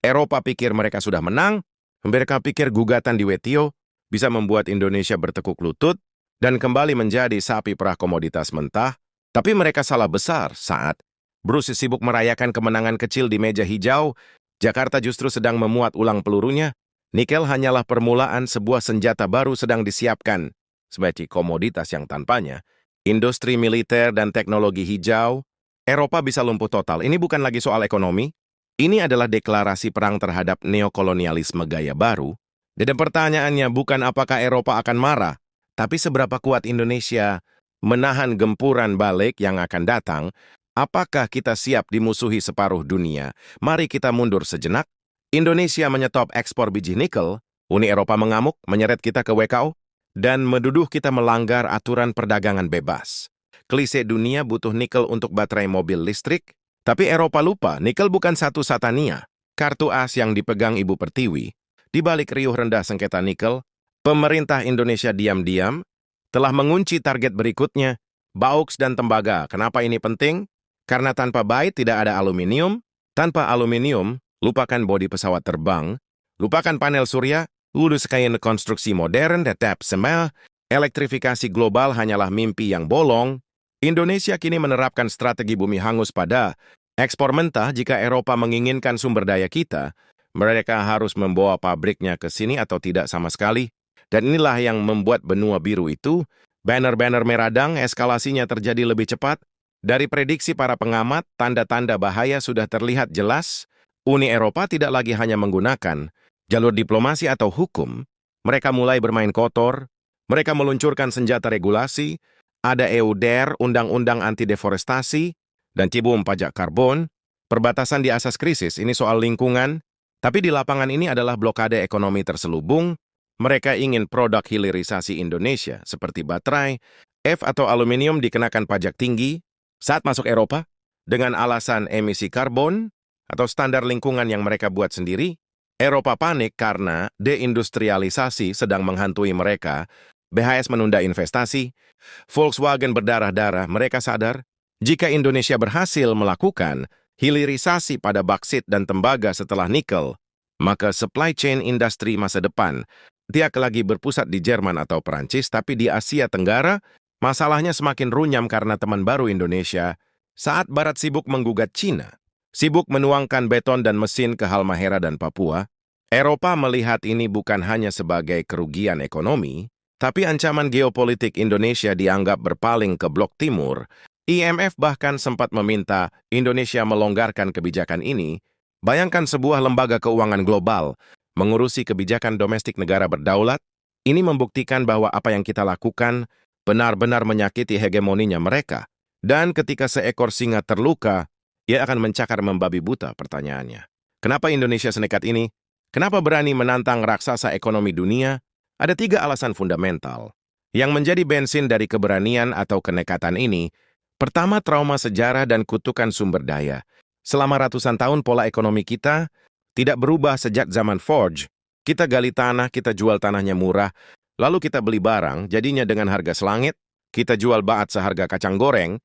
Eropa pikir mereka sudah menang, mereka pikir gugatan di WTO bisa membuat Indonesia bertekuk lutut dan kembali menjadi sapi perah komoditas mentah, tapi mereka salah besar saat Bruce sibuk merayakan kemenangan kecil di meja hijau, Jakarta justru sedang memuat ulang pelurunya. Nikel hanyalah permulaan sebuah senjata baru sedang disiapkan sebagai komoditas yang tanpanya. Industri militer dan teknologi hijau, Eropa bisa lumpuh total. Ini bukan lagi soal ekonomi, ini adalah deklarasi perang terhadap neokolonialisme gaya baru. Dan pertanyaannya bukan apakah Eropa akan marah, tapi seberapa kuat Indonesia menahan gempuran balik yang akan datang. Apakah kita siap dimusuhi separuh dunia? Mari kita mundur sejenak. Indonesia menyetop ekspor biji nikel, Uni Eropa mengamuk, menyeret kita ke WKO, dan menuduh kita melanggar atiran perdagangan bebas. Klise dunia butuh nikel untuk baterai mobil listrik, tapi Eropa lupa nikel bukan satu satania. Kartu as yang dipegang Ibu Pertiwi, di balik riuh rendah sengketa nikel, pemerintah Indonesia diam-diam telah mengunci target berikutnya, bauks dan tembaga. Kenapa ini penting? Karena tanpa bait tidak ada aluminium, tanpa aluminium, lupakan bodi pesawat terbang, lupakan panel surya, urus kain konstruksi modern, tetap semua, elektrifikasi global hanyalah mimpi yang bolong. Indonesia kini menerapkan strategi bumi hangus pada ekspor mentah. Jika Eropa menginginkan sumber daya kita, mereka harus membawa pabriknya ke sini atau tidak sama sekali. Dan inilah yang membuat benua biru itu, banner-banner meradang, eskalasinya terjadi lebih cepat. Dari prediksi para pengamat, tanda-tanda bahaya sudah terlihat jelas. Uni Eropa tidak lagi hanya menggunakan jalur diplomasi atau hukum. Mereka mulai bermain kotor, mereka meluncurkan senjata regulasi, ada EUDR, Undang-Undang Anti-Deforestasi, dan cibum pajak karbon, perbatasan di asas krisis, ini soal lingkungan, tapi di lapangan ini adalah blokade ekonomi terselubung. Mereka ingin produk hilirisasi Indonesia, seperti baterai, atau aluminium dikenakan pajak tinggi saat masuk Eropa, dengan alasan emisi karbon atau standar lingkungan yang mereka buat sendiri. Eropa panik karena deindustrialisasi sedang menghantui mereka. BHS menunda investasi, Volkswagen berdarah-darah. Mereka sadar, jika Indonesia berhasil melakukan hilirisasi pada baksit dan tembaga setelah nikel, maka supply chain industri masa depan tidak lagi berpusat di Jerman atau Perancis, tapi di Asia Tenggara. Masalahnya semakin runyam karena teman baru Indonesia. Saat Barat sibuk menggugat Cina, sibuk menuangkan beton dan mesin ke Halmahera dan Papua, Eropa melihat ini bukan hanya sebagai kerugian ekonomi, tapi ancaman geopolitik. Indonesia dianggap berpaling ke blok timur. IMF bahkan sempat meminta Indonesia melonggarkan kebijakan ini. Bayangkan sebuah lembaga keuangan global mengurusi kebijakan domestik negara berdaulat. Ini membuktikan bahwa apa yang kita lakukan benar-benar menyakiti hegemoninya mereka. Dan ketika seekor singa terluka, ia akan mencakar membabi buta. Pertanyaannya, kenapa Indonesia senekat ini? Kenapa berani menantang raksasa ekonomi dunia? Ada 3 alasan fundamental yang menjadi bensin dari keberanian atau kenekatan ini. Pertama, trauma sejarah dan kutukan sumber daya. Selama ratusan tahun pola ekonomi kita tidak berubah sejak zaman Forge. Kita gali tanah, kita jual tanahnya murah, lalu kita beli barang, jadinya dengan harga selangit, kita jual baat seharga kacang goreng,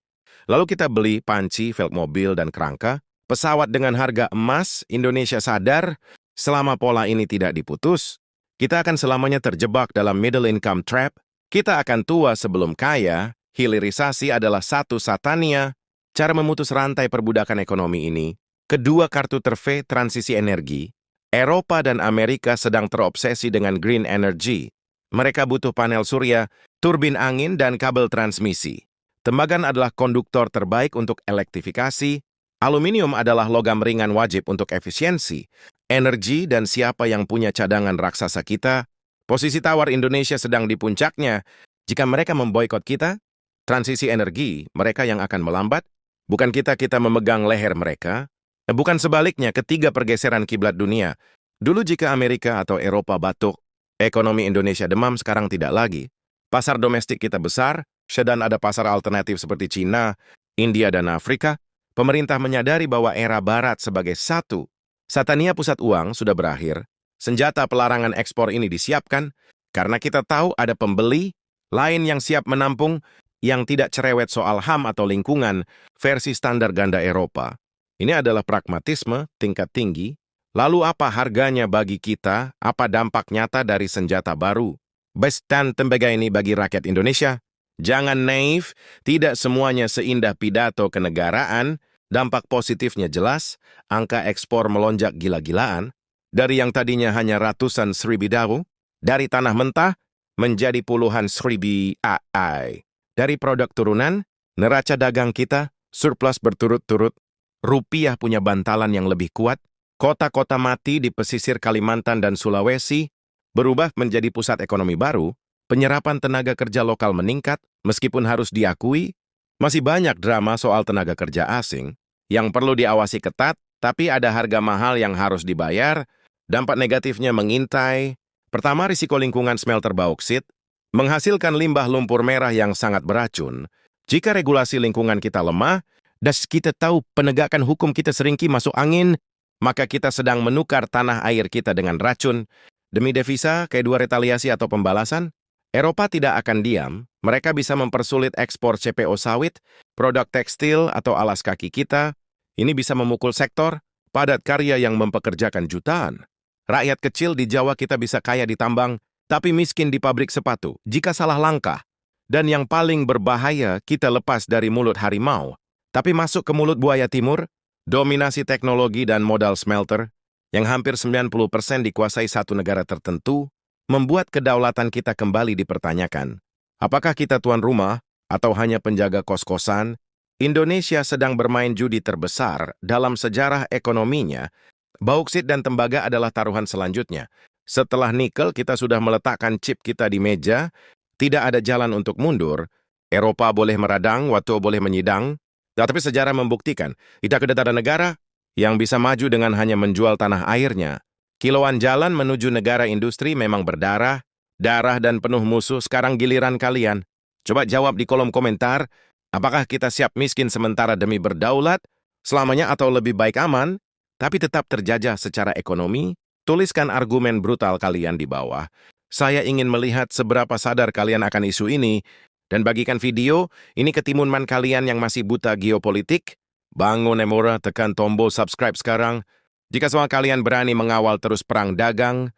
lalu kita beli panci, velg mobil, dan kerangka, pesawat dengan harga emas. Indonesia sadar, selama pola ini tidak diputus, kita akan selamanya terjebak dalam middle income trap. Kita akan tua sebelum kaya. Hilirisasi adalah satu satania cara memutus rantai perbudakan ekonomi ini. Kedua, kartu terve transisi energi. Eropa dan Amerika sedang terobsesi dengan green energy. Mereka butuh panel surya, turbin angin, dan kabel transmisi. Tembaga adalah konduktor terbaik untuk elektrifikasi. Aluminium adalah logam ringan wajib untuk efisiensi, energi, dan siapa yang punya cadangan raksasa kita. Posisi tawar Indonesia sedang di puncaknya. Jika mereka memboikot kita, transisi energi, mereka yang akan melambat. Bukan kita memegang leher mereka. Bukan sebaliknya. Ketiga, pergeseran kiblat dunia. Dulu jika Amerika atau Eropa batuk, ekonomi Indonesia demam. Sekarang tidak lagi. Pasar domestik kita besar, dan ada pasar alternatif seperti Cina, India, dan Afrika. Pemerintah menyadari bahwa era Barat sebagai satu satania pusat uang sudah berakhir. Senjata pelarangan ekspor ini disiapkan karena kita tahu ada pembeli lain yang siap menampung, yang tidak cerewet soal HAM atau lingkungan versi standar ganda Eropa. Ini adalah pragmatisme tingkat tinggi. Lalu apa harganya bagi kita? Apa dampak nyata dari senjata baru? Best dan tembaga ini bagi rakyat Indonesia? Jangan naif, tidak semuanya seindah pidato kenegaraan. Dampak positifnya jelas, angka ekspor melonjak gila-gilaan. Dari yang tadinya hanya ratusan seribu daru, dari tanah mentah menjadi puluhan seribu AI. Dari produk turunan, neraca dagang kita surplus berturut-turut, rupiah punya bantalan yang lebih kuat, kota-kota mati di pesisir Kalimantan dan Sulawesi berubah menjadi pusat ekonomi baru, penyerapan tenaga kerja lokal meningkat, meskipun harus diakui, masih banyak drama soal tenaga kerja asing yang perlu diawasi ketat, tapi ada harga mahal yang harus dibayar, dampak negatifnya mengintai. Pertama, risiko lingkungan smelter bauksit, menghasilkan limbah lumpur merah yang sangat beracun. Jika regulasi lingkungan kita lemah, dan kita tahu penegakan hukum kita seringki masuk angin, maka kita sedang menukar tanah air kita dengan racun. Demi devisa, kedua retaliasi atau pembalasan, Eropa tidak akan diam. Mereka bisa mempersulit ekspor CPO sawit, produk tekstil atau alas kaki kita. Ini bisa memukul sektor padat karya yang mempekerjakan jutaan. Rakyat kecil di Jawa kita bisa kaya di tambang, tapi miskin di pabrik sepatu jika salah langkah. Dan yang paling berbahaya, kita lepas dari mulut harimau, tapi masuk ke mulut buaya timur, dominasi teknologi dan modal smelter, yang hampir 90% dikuasai satu negara tertentu, membuat kedaulatan kita kembali dipertanyakan. Apakah kita tuan rumah atau hanya penjaga kos-kosan? Indonesia sedang bermain judi terbesar dalam sejarah ekonominya. Bauksit dan tembaga adalah taruhan selanjutnya. Setelah nikel, kita sudah meletakkan chip kita di meja. Tidak ada jalan untuk mundur. Eropa boleh meradang, waktu boleh menyidang. Tetapi sejarah membuktikan, tidak ada negara yang bisa maju dengan hanya menjual tanah airnya. Kiloan jalan menuju negara industri memang berdarah, darah dan penuh musuh. Sekarang giliran kalian. Coba jawab di kolom komentar, apakah kita siap miskin sementara demi berdaulat, selamanya atau lebih baik aman, tapi tetap terjajah secara ekonomi? Tuliskan argumen brutal kalian di bawah. Saya ingin melihat seberapa sadar kalian akan isu ini, dan bagikan video ini ke timunman kalian yang masih buta geopolitik. Bangun Emora, tekan tombol subscribe sekarang. Jika semua kalian berani mengawal terus perang dagang,